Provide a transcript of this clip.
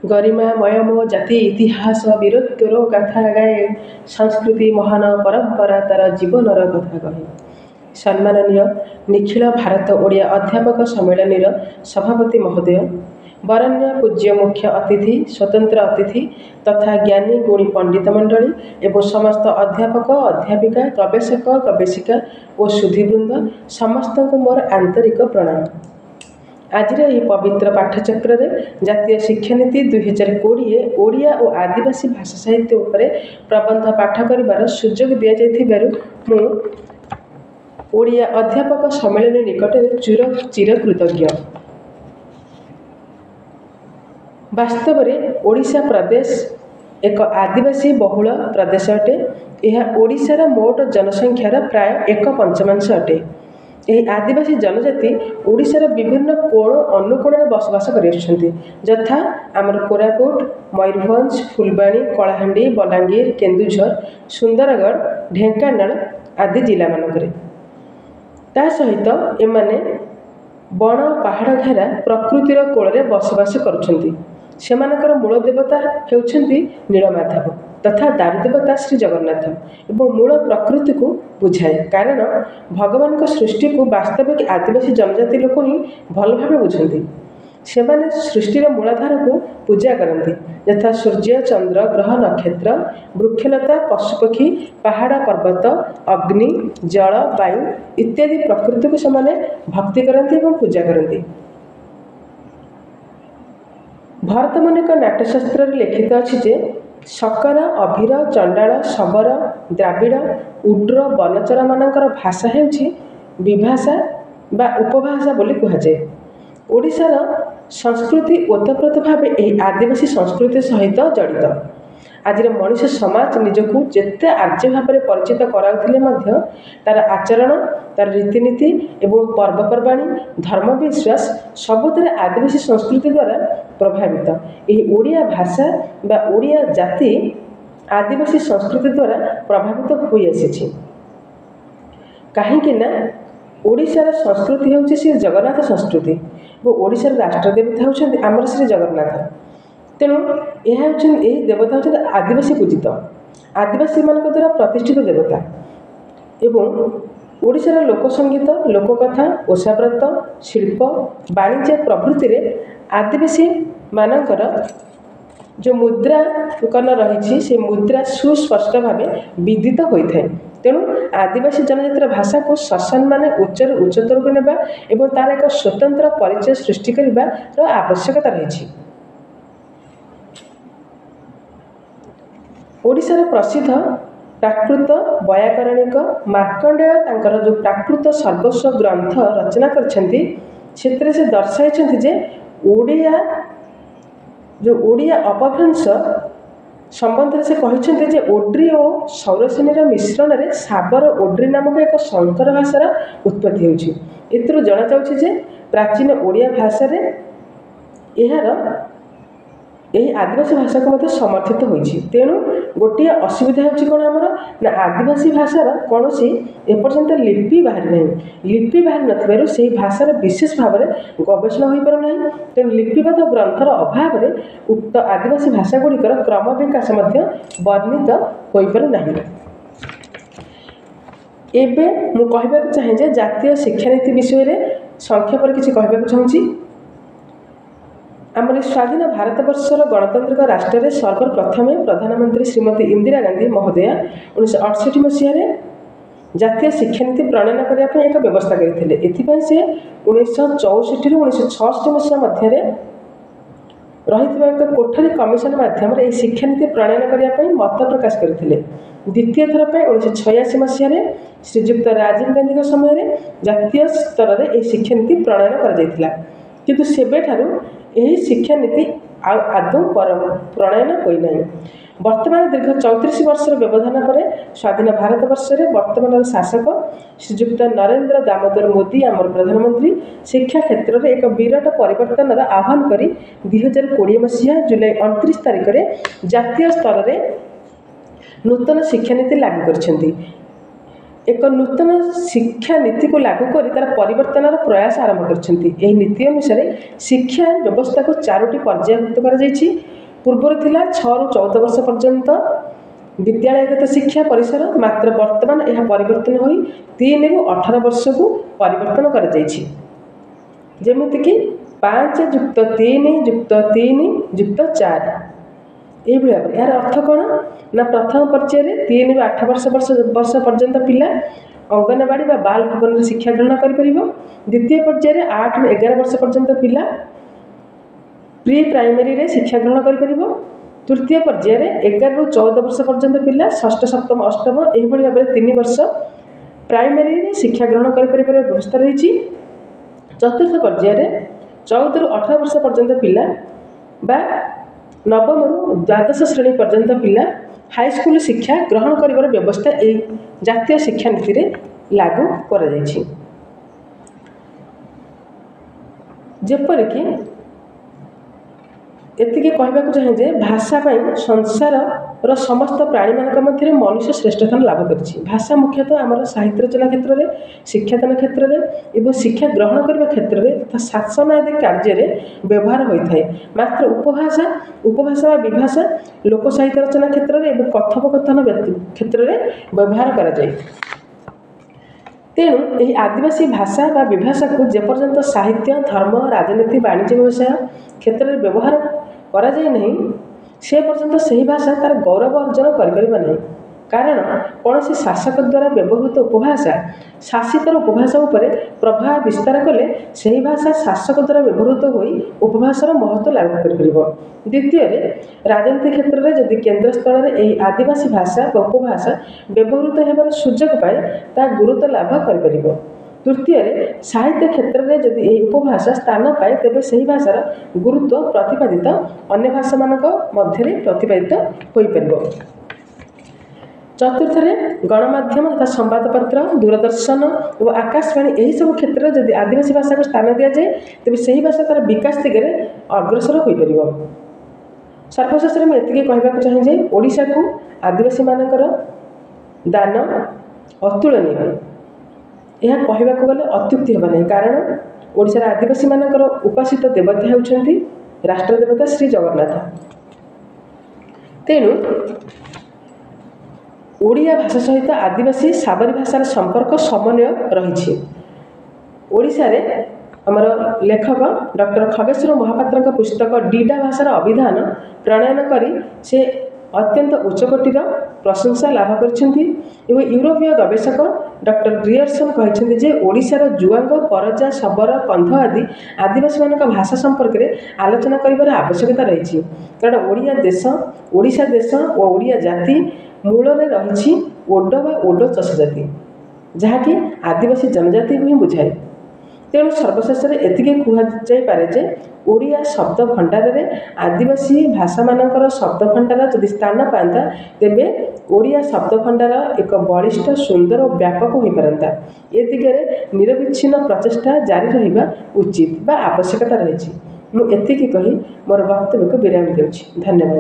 गरिमामय मो जाति इतिहास वीरत्वर गाथा गाए संस्कृति महान परंपरा तार जीवनर कथा कहे। सम्माननीय निखिल भारत ओडिया अध्यापक सम्मेलन सभापति महोदय, वरण्य पूज्य मुख्य अतिथि, स्वतंत्र अतिथि तथा ज्ञानी गुणी पंडित मंडली एवं समस्त अध्यापक अध्यापिका गवेषक गवेषिका और सुधीवृंद समस्त को मोर आंतरिक प्रणाम। आज पवित्र पाठचक्र जातीय शिक्षानीति 2020 ओडिया और आदिवासी भाषा साहित्य उपरे प्रबंध पाठ कर सुजोग दि जाइथिबारु ओडिया अध्यापक सम्मेलन निकट चिर कृतज्ञ। वास्तव में ओडिशा प्रदेश एक आदिवासी बहुल प्रदेश अटे। यह ओडिशार मोट जनसंख्यार प्राय 1/5 अटे। यह आदिवासी जनजाति ओडिशार विभिन्न कोण अनुकोण बसवास कर यथा आमर कोरापुट, मयूरभंज, फुलबाणी, कलाहांडी, बलांगीर, केन्दुझर, सुंदरगढ़, ढेंकानाल आदि जिला मानकरे। ता सहित एमाने बण पहाड़ घेरा प्रकृतिर कोଳରେ बसवास करुछंती। सेमानकर मूल देवता हेउछंती नीलमाधव तथा दारू देवता श्री जगन्नाथ एवं मूल प्रकृति को बुझाए, कारण भगवान का सृष्टि को वास्तविक आदिवासी जनजाति लोक ही भल भाव बुझंती। सेमाने सृष्टिर मूलाधार को पूजा करती यथा सूर्य, चंद्र, ग्रह, नक्षत्र, वृक्षलता, पशुपक्षी, पहाड़, पर्वत, अग्नि, जल, वायु इत्यादि प्रकृति को सेमाने भक्ति करती एवं पूजा करती। भरतमुनिक नाट्यशास्त्र लिखित अच्छी जे शकर, अभीर, चंडाल, शबर, द्राविड़, उड्र, बनचर मानकर भाषा हेउछि विभाषा बा उपभाषा बोली कहुए। ओडिशार संस्कृति ओतप्रोत भाव यह आदिवासी संस्कृति सहित जड़ित। आज मनीष समाज निजक जिते आर्य भाव में परिचित कराउथिले मध्य तार आचरण, तार रीतिनीति एवं पर्वपर्वाणी, धर्म विश्वास सबुथिरे आदिवासी संस्कृति द्वारा प्रभावित। यह ओडिया भाषा बा ओडिया जाति आदिवासी संस्कृति द्वारा प्रभावित हो आसी। कहीं ओडिशार संस्कृति होउछि श्री जगन्नाथ संस्कृति और ओडिशार राष्ट्रदेवता होउछन्ति आमर श्री जगन्नाथ। तेणु यह देवता होउछन्ति आदिवासी पूजित, आदिवासी मानक द्वारा प्रतिष्ठित देवता। एवं ओडिशार लोकसंगीत, लोककथा, ओषाव्रत, शिल्प, वाणिज्य प्रभृति आदिवासी मानकर जो मुद्रांकन रही से मुद्रा सुस्पष्ट भाव विदित होता है। तेणु आदिवासी जनजातिर भाषा को शासन माने उच्चर उच्चतर को नेबा एवं तार एक स्वतंत्र परिचय सृष्टि करिबार आवश्यकता रही। ओडिशार प्रसिद्ध प्राकृत वैयाकरणिक मार्कंडेय तांकर जो प्राकृत सर्वस्व ग्रंथ रचना करछन्ति क्षेत्र से दर्शाई जे ओडिया अपभ्रंश संबंध से कहते जे ओड्री और सौरसेनी मिश्रण में साबर ओड्री नामक एक संकर भाषार उत्पत्ति होछि। एथुरु जना जाउछि जे प्राचीन ओडिया भाषा रे एहार यही आदिवासी भाषा को मतलब समर्थित होइछि। तेणु गोटे असुविधा होछि कोन हमर ना आदिवासी भाषार कौन सी एपर्यंत लिपि बाहरी नहीं। लिपि बाहरी नथिबारु सेही भाषार विशेष भाव में गवेषणा होई पार नहीं। तेणु लिपिबद्ध ग्रंथर अभाव में उक्त आदिवासी भाषा गुड़िकर क्रम विकास मध्य वर्णित होई पार नहीं। एबे मु कहबाक चाहे जे जातीय शिक्षानीति विषय में संक्षेप किसी कहबाक चाहूँगी। आमर स्वाधीन भारतवर्षर गणतांत्रिक राष्ट्र में सर्वप्रथमे प्रधानमंत्री श्रीमती इंदिरा गांधी महोदया 1968 मसीह जातीय शिक्षानीति प्रणयन करने एक व्यवस्था करते। एथिपाई से 1964 ରୁ 1966 मसीहा मध्य रही एक कोठरी कमिशन माध्यम शिक्षानीति प्रणयन करने मत प्रकाश करते। द्वितीय थर पर 1986 मसीह श्रीजुक्त राजीव गांधी समय जातीय स्तर में यह शिक्षानीति प्रणयन कर किंतु सेबेठारू यही शिक्षानीति आदौ प्रणयन होना। वर्तमान दीर्घ 34 वर्षर व्यवधान पर स्वाधीन भारतवर्ष में वर्तमान शासक श्रीजुक्त नरेंद्र दामोदर मोदी आमर प्रधानमंत्री शिक्षा क्षेत्र में एक विराट परिवर्तन आह्वान कर 2020 मसीहा जुलाई 29 तारिख में जातीय स्तर में नूतन शिक्षानीति लागू कर ଏକ ନୂତନ ଶିକ୍ଷା ନୀତିକୁ ଲାଗୁ କରି ତାର ପରିବର୍ତ୍ତନର ପ୍ରୟାସ ଆରମ୍ଭ କରିଛନ୍ତି। ଏହି ନୀତି ଅନୁସାରେ ଶିକ୍ଷା ବ୍ୟବସ୍ଥାକୁ 4ଟି ପର୍ଯ୍ୟାୟଭୁକ୍ତ କରାଯାଇଛି। ପୂର୍ବରୁ ଥିଲା 6ରୁ 14 ବର୍ଷ ପର୍ଯ୍ୟନ୍ତ ବିଦ୍ୟାଳୟଗତ ଶିକ୍ଷା ପରିସର, ମାତ୍ର ବର୍ତ୍ତମାନ ଏହା ପରିବର୍ତ୍ତନ ହୋଇ 3ରୁ 18 ବର୍ଷକୁ ପରିବର୍ତ୍ତନ କରାଯାଇଛି। ଯେମିତିକି 5+3+3+4 ଏହିଭଳି ଭାବରେ। ଏହାର ଅର୍ଥ କ'ଣ ନା ପ୍ରଥମ ପର୍ଯ୍ୟାୟରେ 3ରୁ 8 ବର୍ଷ ପର୍ଯ୍ୟନ୍ତ ପିଲା ଅଙ୍ଗନବାଡ଼ି ବା ବାଲ ଭବନରେ ଶିକ୍ଷା ଗ୍ରହଣ କରିପାରିବ। ଦ୍ୱିତୀୟ ପର୍ଯ୍ୟାୟରେ 8ରୁ 11 ବର୍ଷ ପର୍ଯ୍ୟନ୍ତ ପିଲା ପ୍ରି ପ୍ରାଇମେରୀରେ ଶିକ୍ଷା ଗ୍ରହଣ କରିପାରିବ। ତୃତୀୟ ପର୍ଯ୍ୟାୟରେ 11ରୁ 14 ବର୍ଷ ପର୍ଯ୍ୟନ୍ତ ପିଲା ଷଷ୍ଠ, ସପ୍ତମ, ଅଷ୍ଟମ ଏହିଭଳି ଭାବରେ 3 ବର୍ଷ ପ୍ରାଇମେରୀରେ ଶିକ୍ଷା ଗ୍ରହଣ କରିପାରିବାର ବ୍ୟବସ୍ଥା ରହିଛି। ଚତୁର୍ଥ ପର୍ଯ୍ୟାୟରେ 14ରୁ 18 ବର୍ଷ ପର୍ଯ୍ୟନ୍ତ ପିଲା ବା ନବମରୁ ଦ୍ୱାଦଶ ଶ୍ରେଣୀ ପର୍ଯ୍ୟନ୍ତ ପିଲା ହାଇସ୍କୁଲ ଶିକ୍ଷା ଗ୍ରହଣ କରିବାର ବ୍ୟବସ୍ଥା ଏହି ଜାତୀୟ ଶିକ୍ଷାନୀତିରେ ଲାଗୁ କରାଯାଇଛି। ଯେପରିକି ଏତିକି କହିବାକୁ ଚାହେଁ ଯେ ଭାଷା ପାଇଁ ସଂସାରର ସମସ୍ତ ପ୍ରାଣୀମାନଙ୍କ ମଧ୍ୟରେ ମନୁଷ୍ୟ ଶ୍ରେଷ୍ଠ ସ୍ଥାନ ଲାଭ କରିଛି। ଭାଷା ମୁଖ୍ୟତଃ ଆମର ସାହିତ୍ୟ ରଚନା କ୍ଷେତ୍ରରେ, ଶିକ୍ଷାଦାନ କ୍ଷେତ୍ରରେ ଏବଂ ଶିକ୍ଷା ଗ୍ରହଣ କରିବା କ୍ଷେତ୍ରରେ ତଥା ଶାସନ ଆଦି କାର୍ଯ୍ୟରେ ବ୍ୟବହାର ହୋଇଥାଏ। ମାତ୍ର ଉପଭାଷା ବା ବିଭାଷା ଲୋକ ସାହିତ୍ୟ ରଚନା କ୍ଷେତ୍ରରେ ଏବଂ କଥୋପକଥନ କ୍ଷେତ୍ରରେ ବ୍ୟବହାର କରାଯାଏ। ତେଣୁ ଏହି ଆଦିବାସୀ ଭାଷା ବା ବିଭାଷାକୁ ଯେପର୍ଯ୍ୟନ୍ତ ସାହିତ୍ୟ, ଧର୍ମ, ରାଜନୀତି, ବାଣିଜ୍ୟ, ବ୍ୟବସାୟ କ୍ଷେତ୍ରରେ ବ୍ୟବହାର କରାଯାଏ ନାହିଁ, ସେ ପର୍ଯ୍ୟନ୍ତ ସେହି ଭାଷା ତା'ର ଗୌରବ ଅର୍ଜନ କରିପାରିବ ନାହିଁ। କାରଣ କୌଣସି ଶାସକ ଦ୍ୱାରା ବ୍ୟବହୃତ ଉପଭାଷା ଶାସିତର ଉପଭାଷା ଉପରେ ପ୍ରଭାବ ବିସ୍ତାର କଲେ ସେହି ଭାଷା ଶାସକ ଦ୍ୱାରା ବ୍ୟବହୃତ ହୋଇ ଉପଭାଷାର ମହତ୍ତ୍ୱ ଲାଭ କରିପାରିବ। ଦ୍ୱିତୀୟରେ, ରାଜନୀତି କ୍ଷେତ୍ରରେ ଯଦି କେନ୍ଦ୍ରସ୍ଥଳରେ ଏହି ଆଦିବାସୀ ଭାଷା ବା ଉପଭାଷା ବ୍ୟବହୃତ ହେବାର ସୁଯୋଗ ପାଏ, ତାହା ଗୁରୁତ୍ୱ ଲାଭ କରିପାରିବ। ତୃତୀୟରେ, ସାହିତ୍ୟ କ୍ଷେତ୍ରରେ ଯଦି ଏହି ଉପଭାଷା ସ୍ଥାନ ପାଏ, ତେବେ ସେହି ଭାଷାର ଗୁରୁତ୍ୱ ପ୍ରତିପାଦିତ ଅନ୍ୟ ଭାଷାମାନଙ୍କ ମଧ୍ୟରେ ପ୍ରତିପାଦିତ ହୋଇପାରିବ। ଚତୁର୍ଥରେ, ଗଣମାଧ୍ୟମ ତଥା ସମ୍ବାଦପତ୍ର, ଦୂରଦର୍ଶନ ଏବଂ ଆକାଶବାଣୀ ଏହିସବୁ କ୍ଷେତ୍ରରେ ଯଦି ଆଦିବାସୀ ଭାଷାକୁ ସ୍ଥାନ ଦିଆଯାଏ, ତେବେ ସେହି ଭାଷା ତା'ର ବିକାଶ ଦିଗରେ ଅଗ୍ରସର ହୋଇପାରିବ। ସର୍ବଶେଷରେ ମୁଁ ଏତିକି କହିବାକୁ ଚାହେଁ ଯେ ଓଡ଼ିଶାକୁ ଆଦିବାସୀମାନଙ୍କର ଦାନ ଅତୁଳନୀୟ। ଏହା କହିବାକୁ ଗଲେ ଅତ୍ୟୁକ୍ତି ହେବ ନାହିଁ। କାରଣ ଓଡ଼ିଶାର ଆଦିବାସୀମାନଙ୍କର ଉପାସିତ ଦେବତା ହେଉଛନ୍ତି ରାଷ୍ଟ୍ର ଦେବତା ଶ୍ରୀ ଜଗନ୍ନାଥ। ତେଣୁ ଓଡ଼ିଆ ଭାଷା ସହିତ ଆଦିବାସୀ ସାବରୀ ଭାଷାର ସମ୍ପର୍କ ସମନ୍ୱୟ ରହିଛି। ଓଡ଼ିଶାରେ ଆମର ଲେଖକ ଡକ୍ଟର ଖଗେଶ୍ୱର ମହାପାତ୍ରଙ୍କ ପୁସ୍ତକ ଡିଡା ଭାଷାର ଅଭିଧାନ ପ୍ରଣୟନ କରି ସେ ଅତ୍ୟନ୍ତ ଉଚ୍ଚକୋଟୀର ପ୍ରଶଂସା ଲାଭ କରିଛନ୍ତି। ଏବଂ ୟୁରୋପୀୟ ଗବେଷକ ଡକ୍ଟର ଗ୍ରିୟର୍ସନ୍ କହିଛନ୍ତି ଯେ ଓଡ଼ିଶାର ଜୁଆଙ୍ଗ, ପରଜା, ଶବର, କନ୍ଧ ଆଦି ଆଦିବାସୀମାନଙ୍କ ଭାଷା ସମ୍ପର୍କରେ ଆଲୋଚନା କରିବାର ଆବଶ୍ୟକତା ରହିଛି। କାରଣ ଓଡ଼ିଶା ଦେଶ ଓ ଓଡ଼ିଆ ଜାତି ମୂଳରେ ରହିଛି ଓଡ ବା ଓଡ ଚଷ ଜାତି, ଯାହାକି ଆଦିବାସୀ ଜନଜାତିକୁ ହିଁ ବୁଝାଏ। ତେଣୁ ସର୍ବଶେଷରେ ଏତିକି କୁହାଯାଇପାରେ ଯେ ଓଡ଼ିଆ ଶବ୍ଦ ଭଣ୍ଡାରରେ ଆଦିବାସୀ ଭାଷାମାନଙ୍କର ଶବ୍ଦ ଭଣ୍ଡାର ଯଦି ସ୍ଥାନ ପାଆନ୍ତା, ତେବେ ଓଡ଼ିଆ ଶବ୍ଦ ଭଣ୍ଡାର ଏକ ବଳିଷ୍ଠ, ସୁନ୍ଦର ଓ ବ୍ୟାପକ ହୋଇପାରନ୍ତା। ଏ ଦିଗରେ ନିରବିଚ୍ଛିନ୍ନ ପ୍ରଚେଷ୍ଟା ଜାରି ରହିବା ଉଚିତ ବା ଆବଶ୍ୟକତା ରହିଛି। ମୁଁ ଏତିକି କହି ମୋର ବକ୍ତବ୍ୟକୁ ବିରାମ ଦେଉଛି। ଧନ୍ୟବାଦ।